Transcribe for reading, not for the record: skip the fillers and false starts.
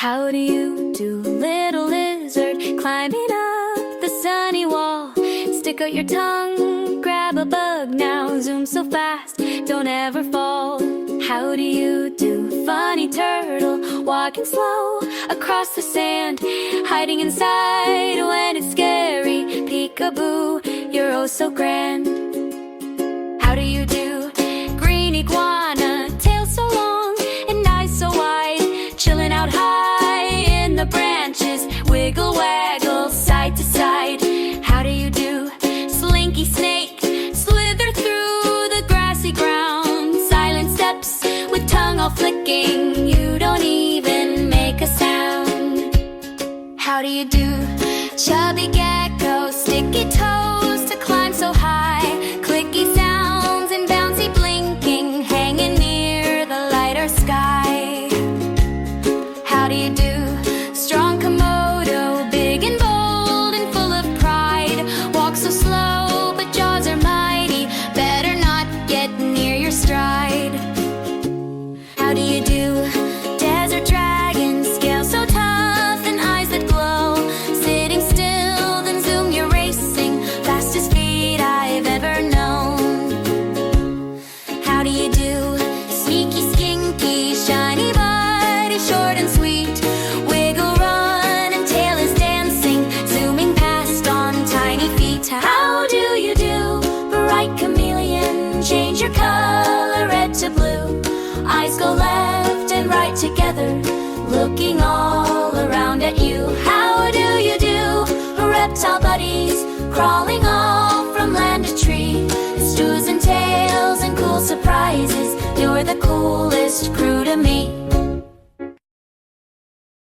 How do you do, little lizard, climbing up the sunny wall? Stick out your tongue, grab a bug now, zoom so fast, don't ever fall. How do you do, funny turtle, walking slow across the sand, hiding inside when it's scary, peekaboo, you're oh so grand. How do you do, green iguana, tail so long and eyes so wide, chillin' out high in the branches, wiggle waggle side to side. How do you do, slinky snake, slither through the grassy ground, silent steps with tongue all flicking, you don't even make a sound. How do you do, chubby gecko, sticky toes to climb so high, clicky sounds and bouncy blinking, hanging near the lighter sky. How do you do, strong Komodo, big and bold and full of pride, walk so slow but jaws are mighty, better not get near your stride. How do you do, desert dragon, scale so tough and eyes that glow, sitting still then zoom you're racing, fastest feet I've ever known. How do you do, sneaky skinky, shiny body, short and sweet, wiggle run and tail is dancing, zooming past on tiny feet. How do you do, bright chameleon, change your color red to blue, eyes go left and right together, looking all around at you. How do you do, reptile buddies, crawling all from land to tree, stews and tails and cool surprises, you're the coolest crew